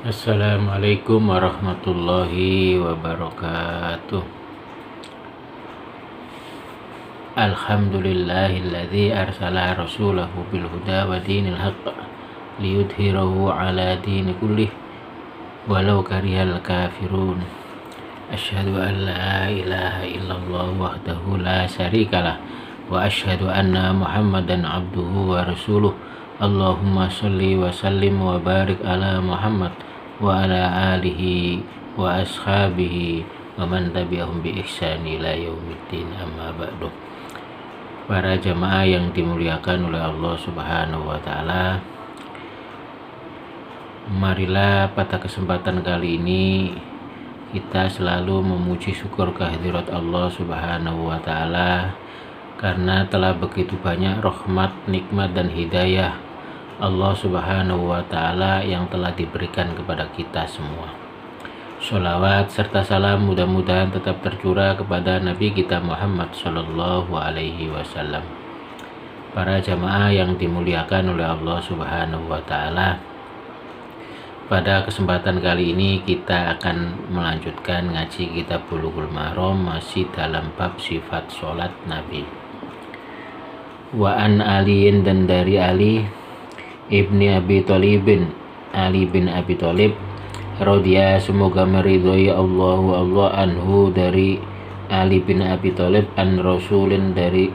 Assalamualaikum warahmatullahi wabarakatuh. Alhamdulillahilladzi arsala rasulahu bil huda wa dinil haqq liyudhhirahu ala dini kullih walau karihal kafirun. Asyhadu an la ilaha illallah wahdahu la syarikalah wa asyhadu anna Muhammadan abduhu wa rasuluh. Allahumma sholli wa sallim wa barik ala Muhammad wa ala alihi wa ashabihi wa man tabi'ahum bi ihsani ila yaumiddin, amma ba'du. Para jamaah yang dimuliakan oleh Allah Subhanahu wa taala, marilah pada kesempatan kali ini kita selalu memuji syukur kehadirat Allah Subhanahu wa taala karena telah begitu banyak rahmat, nikmat dan hidayah Allah Subhanahu wa taala yang telah diberikan kepada kita semua. Sholawat serta salam mudah-mudahan tetap tercurah kepada Nabi kita Muhammad Sallallahu Alaihi Wasallam. Para jamaah yang dimuliakan oleh Allah Subhanahu wa taala, pada kesempatan kali ini kita akan melanjutkan ngaji kitab Bulughul Maram, masih dalam bab sifat sholat Nabi. Wa an aliin, dan dari Ali ibni Abi Thalibin, Ali bin Abi Thalib radhiya, semoga meridhoi Allah anhu, dari Ali bin Abi Thalib, an rasulillahi,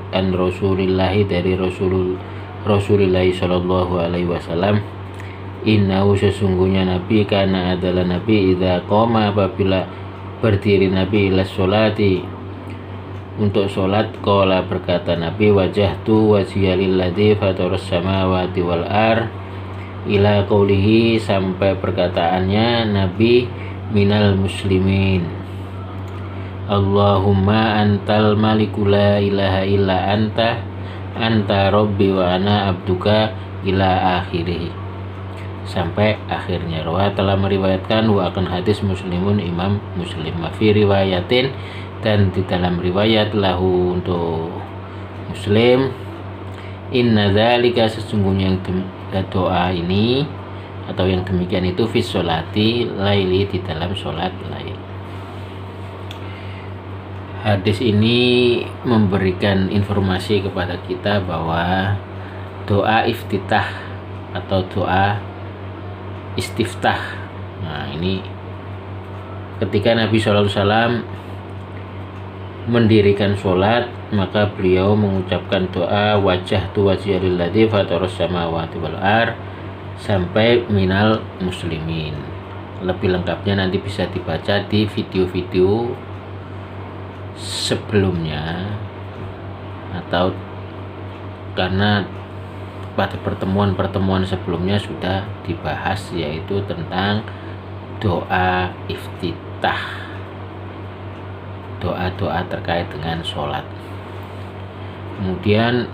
dari Rasulullah sallallahu alaihi wasallam. Innahu, sesungguhnya Nabi, karena adalah Nabi, idza qoma, apabila berdiri Nabi, ila sholati, untuk sholat, qala, berkata Nabi, wajahtu wajhiya lilladzi fataras samawati wal ar, ila qaulihi, sampai perkataannya Nabi, minal muslimin. Allahumma antal maliku la ilaha illa anta rabbi wa ana abduka, ila akhirih, sampai akhirnya. Rawa, telah meriwayatkan, wa akan hadis Muslimun, Imam Muslim, fi riwayatin, dan di dalam riwayat lahu, untuk Muslim, inna dzalika, sesungguhnya yang doa ini atau yang demikian itu, fi sholati laili, di dalam sholat lail. Hadis ini memberikan informasi kepada kita bahwa doa iftitah atau doa istiftah, nah ini ketika Nabi SAW mendirikan sholat, maka beliau mengucapkan doa wajahtu wajhiya lilladzi fataras samawati wal ar, sampai minal muslimin. Lebih lengkapnya nanti bisa dibaca di video-video sebelumnya, atau karena pada pertemuan sebelumnya sudah dibahas, yaitu tentang doa iftitah, doa-doa terkait dengan sholat. Kemudian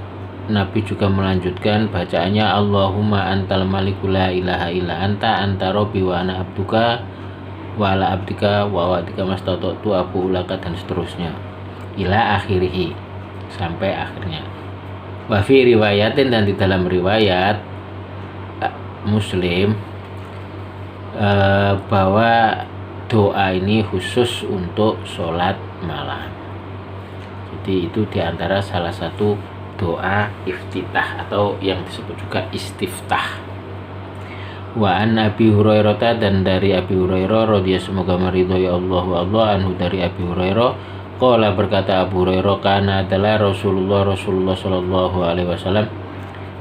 Nabi juga melanjutkan bacaannya, Allahumma antal maliku la ilaha illa anta rabbi wa ana abduka wa ala abdika wa wadika mastata'tu abu ulaka, dan seterusnya, ila akhirih, sampai akhirnya. Wa fi riwayatin, dan di dalam riwayat Muslim bahwa doa ini khusus untuk sholat malam. Jadi itu diantara salah satu doa iftitah atau yang disebut juga istiftah. Wa an Abi Hurairah, dan dari Abi Hurairah radhiyallahu, semoga meridhoi Allah anhu, dari Abi Hurairah, qala, berkata Abu Hurairah, kana adalah Rasulullah sallallahu alaihi wasallam,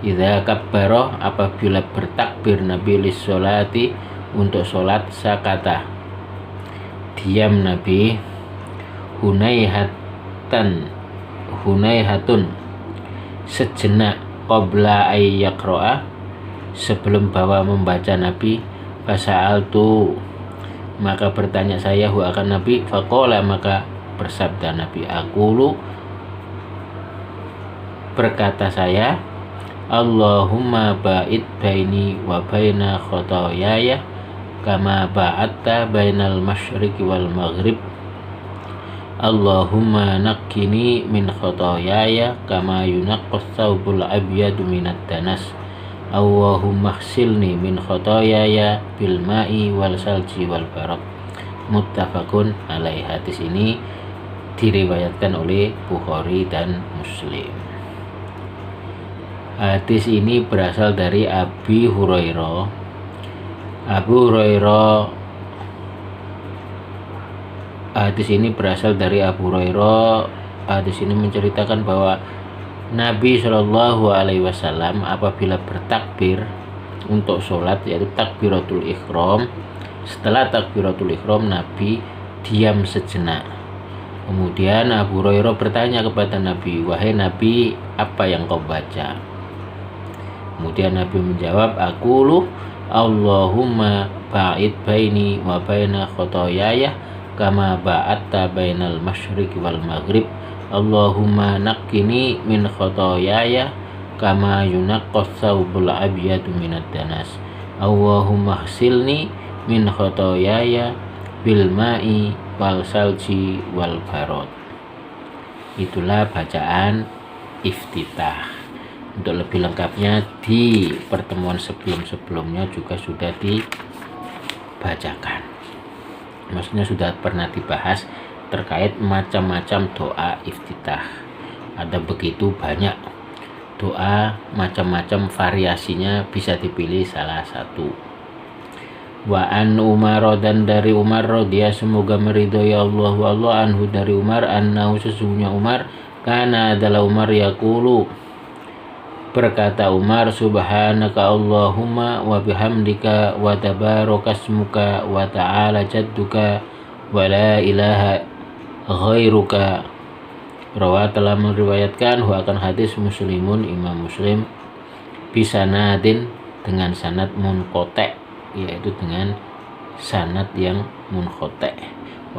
idza kabbara, apabila bertakbir Nabi, lis sholati, untuk sholat, sakata, diam Nabi, hunayhatun, sejenak, qabla ayyaqro'a, sebelum bahwa membaca Nabi, fasa'altu, maka bertanya saya, hu akan Nabi, faqala, maka bersabda Nabi, aqulu, berkata saya, Allahumma ba'id baini wa baina khotoyaya kama ba'atta bainal masyriqi wal maghrib. Allahumma naqqini min khotoyaya kama yunaqqas thawbul abyadu minad danas. Allahumma khsilni min khotoyaya bil ma'i wal salji wal barad. Muttafaqun alaih. Hadis ini diriwayatkan oleh Bukhari dan Muslim. Hadis ini berasal dari Abi Hurairah. Hadis ini berasal dari Abu Hurairah. Hadis ini menceritakan bahwa Nabi Shallallahu Alaihi Wasallam apabila bertakbir untuk sholat, yaitu takbiratul ihram, setelah takbiratul ihram Nabi diam sejenak. Kemudian Abu Hurairah bertanya kepada Nabi, "Wahai Nabi, apa yang kau baca?" Kemudian Nabi menjawab, "Aqulu Allahumma ba'id baini wa baina khotoyaya kama ba'atta bainal masyriqi wal maghrib. Allahumma naqqini min khotoyaya kama yunaqqas thawbul abyadu minad danas. Allahumma khsilni min khotoyaya bil ma'i wal salji wal barad." Itulah bacaan iftitah. Untuk lebih lengkapnya di pertemuan sebelum-sebelumnya juga sudah dibacakan. Maksudnya sudah pernah dibahas terkait macam-macam doa iftitah. Ada begitu banyak doa, macam-macam variasinya, bisa dipilih salah satu. Wa an Umar, dan dari Umar dia semoga meridhoi Allah anhu, dari Umar, annahu sesungguhnya Umar, karena adalah Umar yaqulu, berkata Umar, subhanaka Allahumma wa bihamdika wa tabarakasmuka wa ta'ala jadduka wa la ilaha ghairuka. Rawa telah meriwayatkan akan hadis Muslimun, Imam Muslim, bisanadin, dengan sanad munqati', yaitu dengan sanad yang munqati'.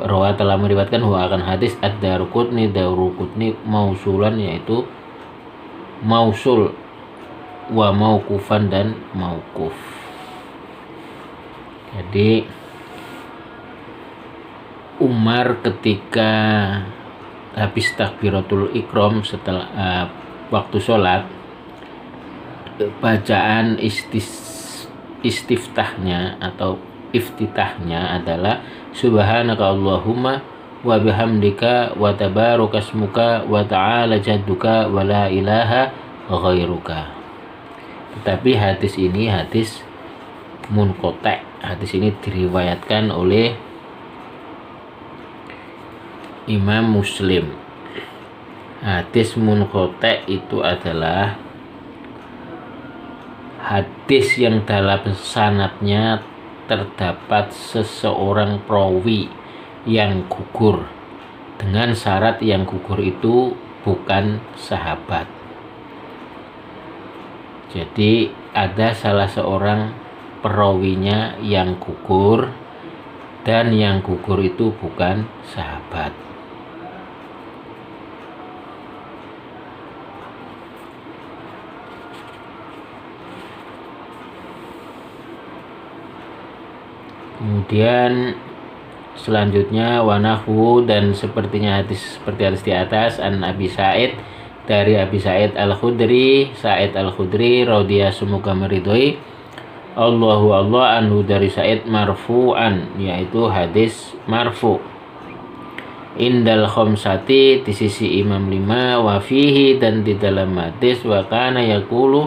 Rawa telah meriwayatkan akan hadis ad-Daruqutni mausulan, yaitu mausul wa mauqufan dan mauquf. Jadi Umar ketika habis takbiratul ikram, setelah waktu sholat, bacaan istiftahnya atau iftitahnya adalah subhanaka Allahumma wa bihamdika wa tabarakasmuka wa ta'ala jadduka wa la ilaha ghairuka. Tetapi hadis ini hadis munqati'. Hadis ini diriwayatkan oleh Imam Muslim. Hadis munqati' itu adalah hadis yang dalam sanadnya terdapat seseorang perawi yang gugur, dengan syarat yang gugur itu bukan sahabat. Jadi ada salah seorang perawinya yang gugur, dan yang gugur itu bukan sahabat. Kemudian selanjutnya wanahu, dan sepertinya hadis seperti hadis di atas, an Abi Sa'id, dari Abi Sa'id Al-Khudri, radhiyallahu semoga meridhoi Allah anhu, dari Sa'id marfu'an, yaitu hadis marfu', indal khamsati, di sisi imam 5, wa fihi, dan di dalam hadis wa kana yaqulu,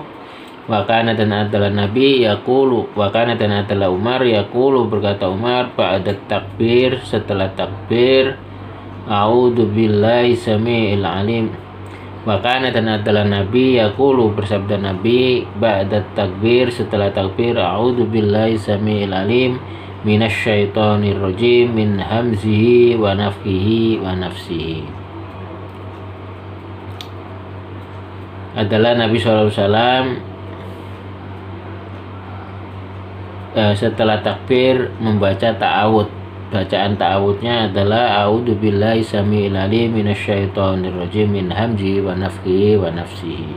wa kana dan adalah Nabi yaqulu, wa kana dan adalah Umar yaqulu, berkata Umar, ba'da takbir, setelah takbir, a'udzu billahi samiil alim. Wa kana dan adalah Nabi yaqulu, bersabda Nabi, ba'da takbir, setelah takbir, a'udzu billahi samiil alim minasyaitonir rajim min hamzihi wa nafthihi wa nafsihi. Adalah Nabi SAW setelah takbir membaca ta'awud. Bacaan ta'awudnya adalah a'udzu billahi samiil alim minasyaitonir rajim min hamzihi wa nafthihi wa nafsihi.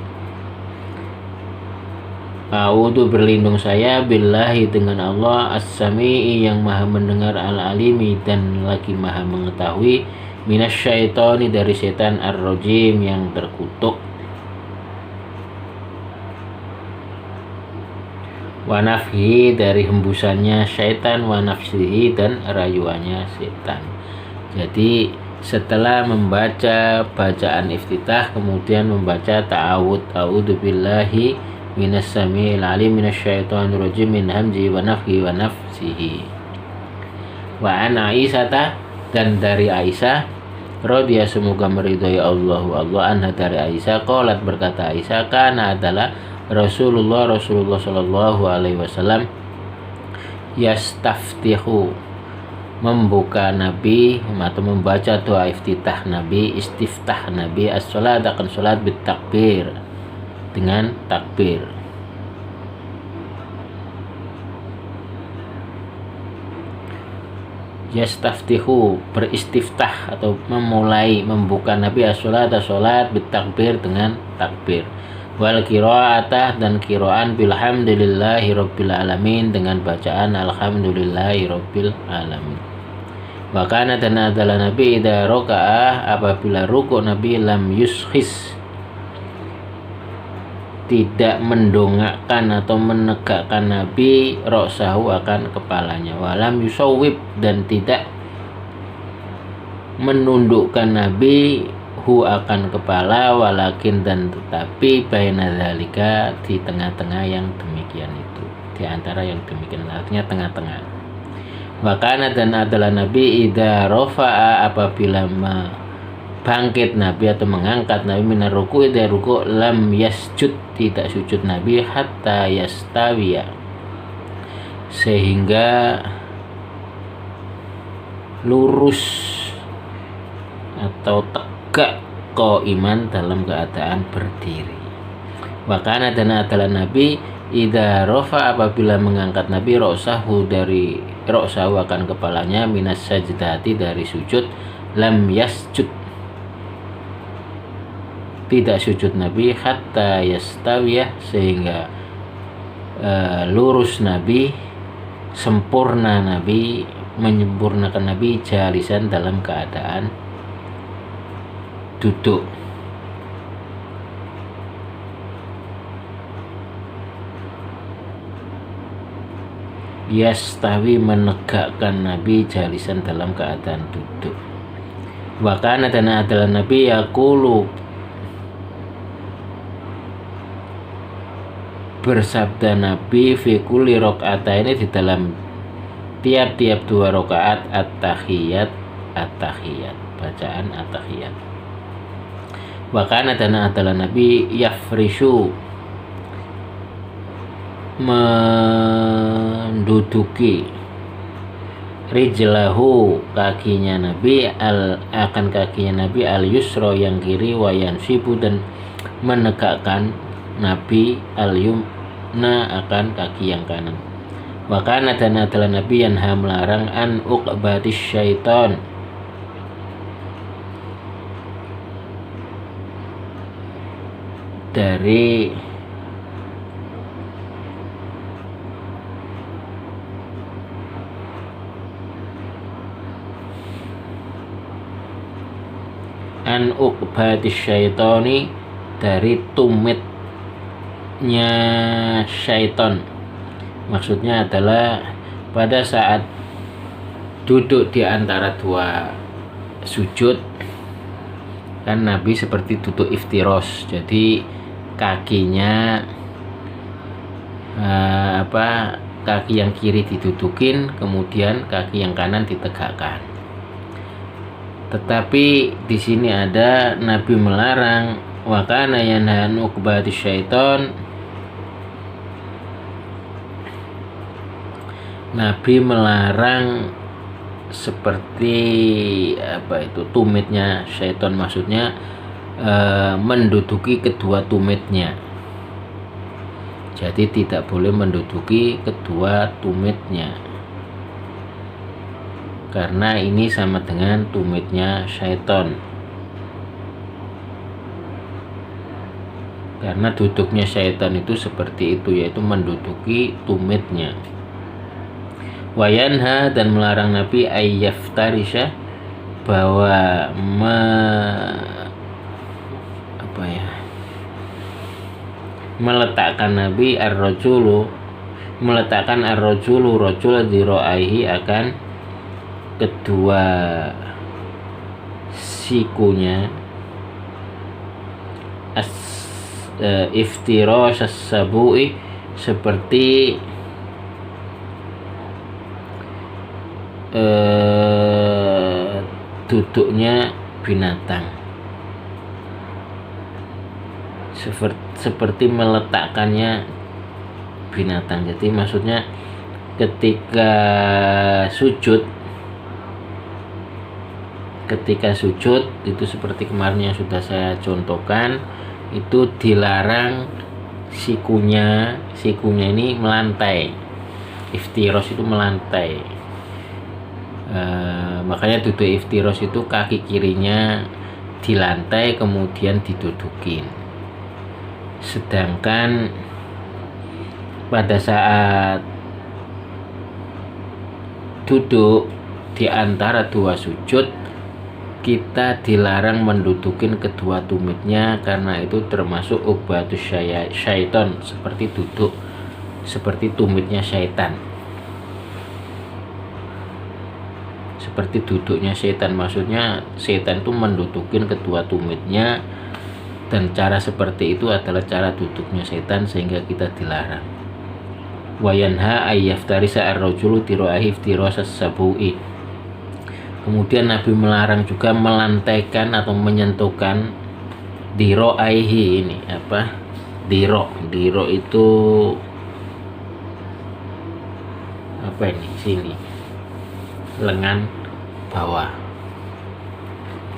A'udzu, berlindung saya, billahi, dengan Allah, as-sami'i, yang maha mendengar, al-alimi, dan lagi maha mengetahui, minasyaitoni, dari setan, ar-rajim, yang terkutuk. wa nafhi dari hembusannya syaitan, wa nafsihi dan rayuannya setan. Jadi setelah membaca bacaan iftitah kemudian membaca ta'awud, a'udzubillahi minas samiil alim minasyaitonir rajim min hamzihi wa nafthihi wa nafsihi. Wa an Aisyah, dan dari Aisyah radhiyallahu semoga meridhai Allah anha dari Aisyah, qalat berkata Aisyah, kana adalah Rasulullah sallallahu alaihi wasallam yastaftihu membuka Nabi atau membaca doa iftitah Nabi, istiftah Nabi as-salat akan salat bitakbir dengan takbir. Yastaftihu beristiftah atau memulai membuka Nabi as-salat bitakbir dengan takbir. Wal qiraatah dan qiraan bilhamdulillahi rabbil alamin dengan bacaan alhamdulillahi rabbil alamin. Wa kana dan adalah Nabi idza raka'a apabila ruku Nabi lam yuskhis tidak mendongakkan atau menegakkan Nabi ra'sahu akan kepalanya, walam yusawwib dan tidak menundukkan Nabi hu akan kepala, walakin dan tetapi baina dzalika di tengah-tengah yang demikian itu, di antara yang demikian artinya tengah-tengah. Wa kana dan adalah Nabi idza rafa'a apabila bangkit Nabi atau mengangkat Nabi minar ruku dari ruku lam yasjud tidak sujud Nabi hatta yastawiya sehingga lurus atau tegak qaiman dalam keadaan berdiri. Wa kana dan adalah Nabi idza rafa apabila mengangkat Nabi ra'sahu dari ra'sahu akan kepalanya minas sajdati dari sujud lam yasjud tidak sujud Nabi hatta yastawiyah sehingga lurus Nabi, sempurna Nabi, menyempurnakan Nabi jalisan dalam keadaan duduk. Yastawi menegakkan Nabi jalisan dalam keadaan duduk. Wa kana dan adalah Nabi yaqulu bersabda Nabi fi kulli rakaataini di dalam tiap-tiap 2 rakaat at-tahiyat bacaan at-tahiyat. Wa kana dan adalah Nabi yafrishu menduduki rijlahu kakinya Nabi akan kakinya Nabi al-yusra yang kiri, wa yansibu dan menegakkan Nabi al-yumna akan kaki yang kanan. Wa kana dan adalah Nabi yang melarang an uqbatis syaitan dari an uqbatis syaitani dari tumitnya syaitan. Maksudnya adalah pada saat duduk di antara 2 sujud kan Nabi seperti duduk iftiros, jadi kakinya kaki yang kiri didudukin, kemudian kaki yang kanan ditegakkan. Tetapi di sini ada Nabi melarang wa kana yanha an uqbatis syaitan. Nabi melarang seperti tumitnya syaitan, maksudnya menduduki kedua tumitnya. Jadi tidak boleh menduduki kedua tumitnya, karena ini sama dengan tumitnya syaitan. Karena duduknya syaitan itu seperti itu, yaitu menduduki tumitnya. Wayanha dan melarang Nabi ayyaftarisha bahwa meletakkan Nabi ar-rajulu meletakkan ar-rajulu rajul dhira'aihi akan kedua sikunya iftirash as-sabu'i seperti duduknya binatang, seperti meletakkannya binatang. Jadi maksudnya ketika sujud itu seperti kemarin yang sudah saya contohkan, itu dilarang sikunya ini melantai. Iftiros itu melantai. Makanya duduk iftiros itu kaki kirinya di lantai kemudian didudukin. Sedangkan pada saat duduk di antara dua sujud, kita dilarang mendudukin kedua tumitnya karena itu termasuk ubatus syaiton, seperti duduk seperti tumitnya syaitan, seperti duduknya syaitan. Maksudnya syaitan itu mendudukin kedua tumitnya, dan cara seperti itu adalah cara duduknya syaitan, sehingga kita dilarang. Wa yanha ayyaftarisa ar-rajulu dira'ahi iftirasas sabu'i. Kemudian Nabi melarang juga melantaikan atau menyentuhkan dira'aihi. Ini apa? Diro itu apa ini? Sini, lengan bawah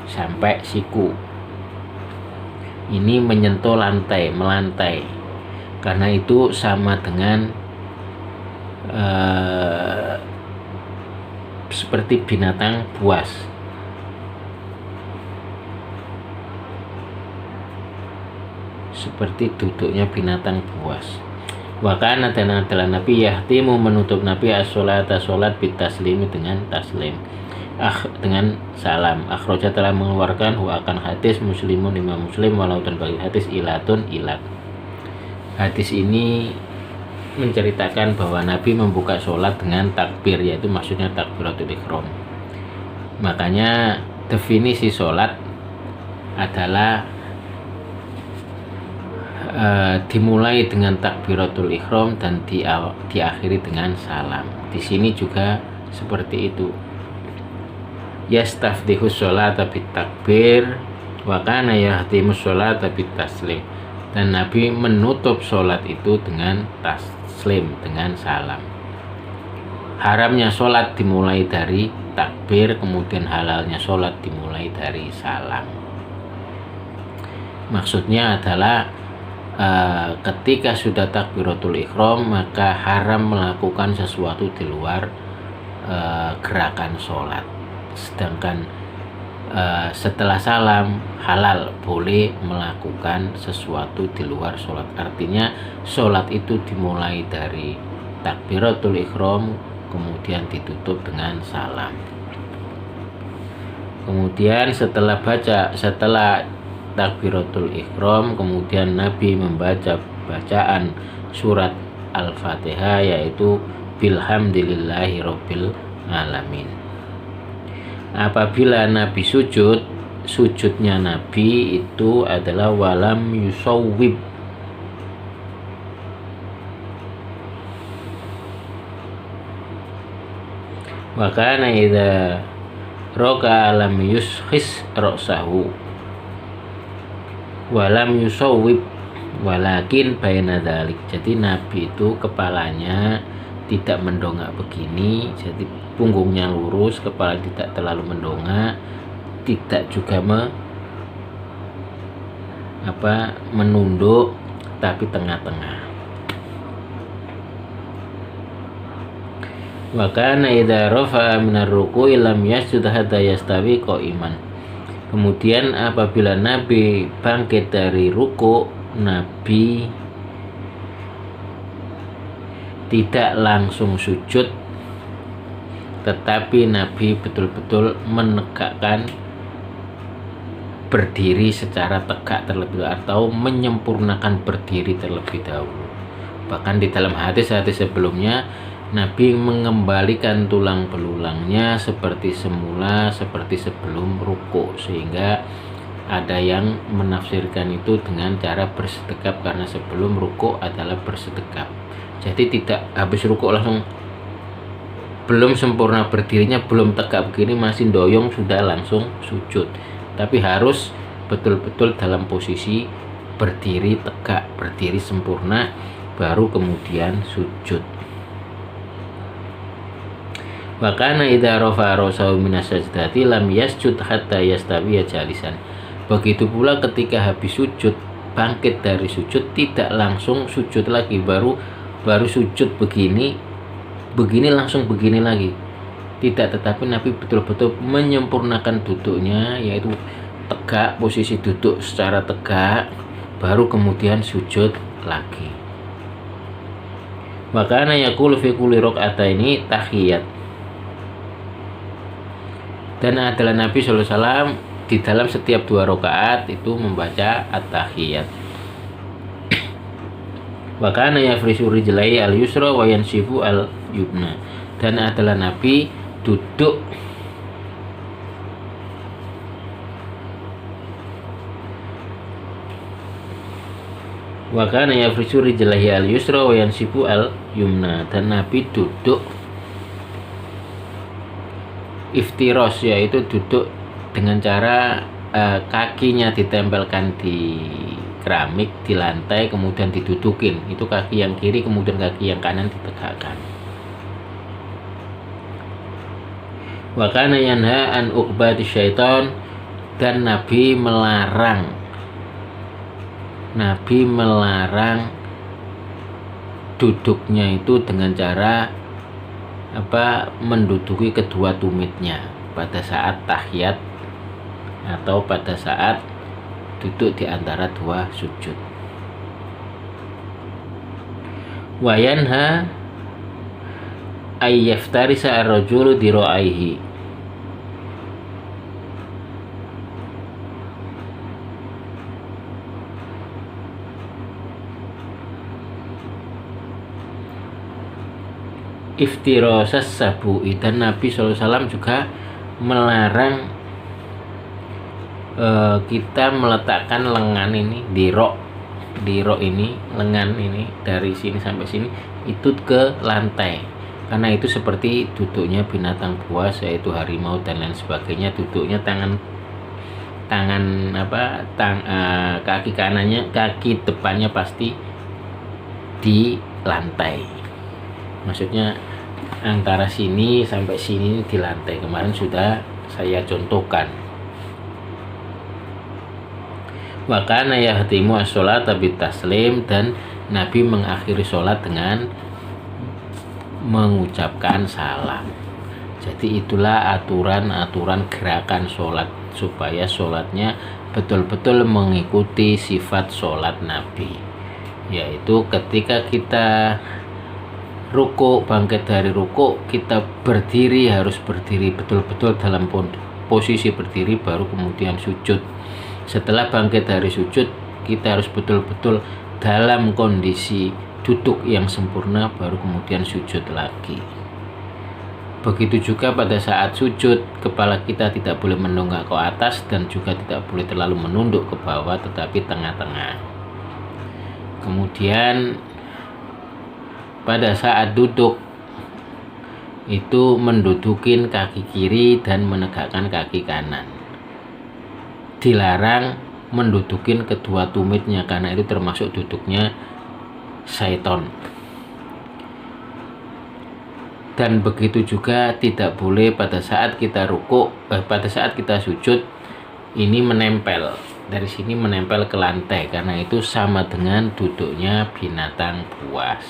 sampai siku. Ini menyentuh lantai, melantai. Karena itu sama dengan seperti binatang buas. Seperti duduknya binatang buas. Wakana dan adalah Nabi yahtimu menutup Nabi as-sholata sholat bitaslimi dengan taslim, dengan salam. Akhraja telah mengeluarkan akan hadis Muslimun Imam Muslim walau dan bagi hadis ilatun ilat. Hadis ini menceritakan bahwa Nabi membuka sholat dengan takbir, yaitu maksudnya takbiratul ihram. Makanya definisi sholat adalah dimulai dengan takbiratul ihram dan diakhiri dengan salam. Di sini juga seperti itu. Yastaftihu sholata bit takbir wa kana yahtimus sholata bit taslim. Dan Nabi menutup sholat itu dengan taslim, dengan salam. Haramnya sholat dimulai dari takbir, kemudian halalnya sholat dimulai dari salam. Maksudnya adalah ketika sudah takbiratul ihram maka haram melakukan sesuatu di luar gerakan sholat. Sedangkan setelah salam halal, boleh melakukan sesuatu di luar sholat. Artinya sholat itu dimulai dari takbiratul ihram kemudian ditutup dengan salam. Kemudian setelah takbiratul ihram kemudian Nabi membaca bacaan surat Al-Fatihah, yaitu bilhamdulillahi rabbil alamin. Apabila Nabi sujudnya Nabi itu adalah walam yusawwib. Wa kana idza raka lam yuskhis ra'sahu walam yusawwib walakin baina dzalik. Jadi Nabi itu kepalanya tidak mendongak begini, jadi punggungnya lurus, kepala tidak terlalu mendongak, tidak juga menunduk, tapi tengah-tengah. Wa kana idza rafa'a minar ruku'i lam yasjud hatta yastawi qa'iman. Kemudian apabila Nabi bangkit dari ruku, Nabi tidak langsung sujud, tetapi Nabi betul-betul menegakkan berdiri secara tegak terlebih dahulu, atau menyempurnakan berdiri terlebih dahulu. Bahkan di dalam hadis-hadis sebelumnya Nabi mengembalikan tulang belulangnya seperti semula, seperti sebelum rukuk, sehingga ada yang menafsirkan itu dengan cara bersedekap karena sebelum rukuk adalah bersedekap. Jadi tidak habis rukuk langsung, belum sempurna berdirinya, belum tegak begini masih doyong sudah langsung sujud, tapi harus betul-betul dalam posisi berdiri tegak, berdiri sempurna, baru kemudian sujud. Wa kana idza rafa'a ra'sahu minas sajdati lam yasjud hatta yastawiya jalisan. Begitu pula ketika habis sujud, bangkit dari sujud, tidak langsung sujud lagi, baru sujud begini langsung begini lagi. Tidak, tetapi Nabi betul-betul menyempurnakan duduknya, yaitu tegak, posisi duduk secara tegak, baru kemudian sujud lagi. Makanya yaqulu fi kulli raka'ataini tahiyat. Dan adalah Nabi SAW di dalam setiap 2 rakaat itu membaca at-tahiyat. Wa kana yafrishu rijlai al-yusra wa yansifu al-yumna. Dan adalah Nabi duduk wa kana yafrishu rijlai al-yusra wa yansifu al-yumna. Dan Nabi duduk iftiros, yaitu duduk dengan cara kakinya ditempelkan di keramik di lantai, kemudian didudukin. Itu kaki yang kiri, kemudian kaki yang kanan ditegakkan. Wa kana yanha an uqbati syaitan. Dan Nabi melarang duduknya itu dengan cara menduduki kedua tumitnya pada saat tahiyat atau pada saat duduk di antara 2 sujud. Wa yanha ay yaftarisa ar-rajulu dira'aihi. Iftirosas sabu'i. Dan Nabi SAW juga melarang kita meletakkan lengan ini di rok ini, lengan ini dari sini sampai sini itu ke lantai, karena itu seperti duduknya binatang buas, yaitu harimau dan lain sebagainya. Duduknya kaki kanannya, kaki depannya pasti di lantai. Maksudnya antara sini sampai sini di lantai. Kemarin sudah saya contohkan. Wa kana yahtimu as-sholata bitaslim. Dan Nabi mengakhiri sholat dengan mengucapkan salam. Jadi itulah aturan gerakan sholat, supaya sholatnya betul-betul mengikuti sifat sholat Nabi, yaitu ketika kita rukuk, bangkit dari rukuk, kita berdiri, harus berdiri betul-betul dalam posisi berdiri, baru kemudian sujud. Setelah bangkit dari sujud, kita harus betul-betul dalam kondisi duduk yang sempurna, baru kemudian sujud lagi. Begitu juga pada saat sujud, kepala kita tidak boleh menunggak ke atas dan juga tidak boleh terlalu menunduk ke bawah, tetapi tengah-tengah. Kemudian pada saat duduk itu mendudukin kaki kiri dan menegakkan kaki kanan. Dilarang mendudukin kedua tumitnya, karena itu termasuk duduknya syaitan. Dan begitu juga tidak boleh pada saat kita rukuk, pada saat kita sujud ini menempel dari sini, menempel ke lantai, karena itu sama dengan duduknya binatang buas.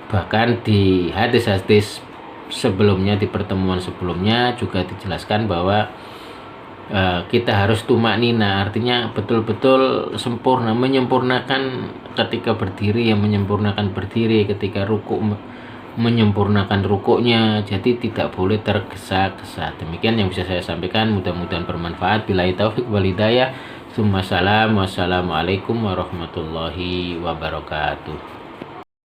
Bahkan di hadis-hadis sebelumnya, di pertemuan sebelumnya juga dijelaskan bahwa kita harus tumaknina, artinya betul-betul sempurna, menyempurnakan ketika berdiri, yang menyempurnakan berdiri, ketika rukuk menyempurnakan rukuknya, jadi tidak boleh tergesa-gesa. Demikian yang bisa saya sampaikan, mudah-mudahan bermanfaat. Billahi taufik wal hidayah. Wassalamualaikum warahmatullahi wabarakatuh.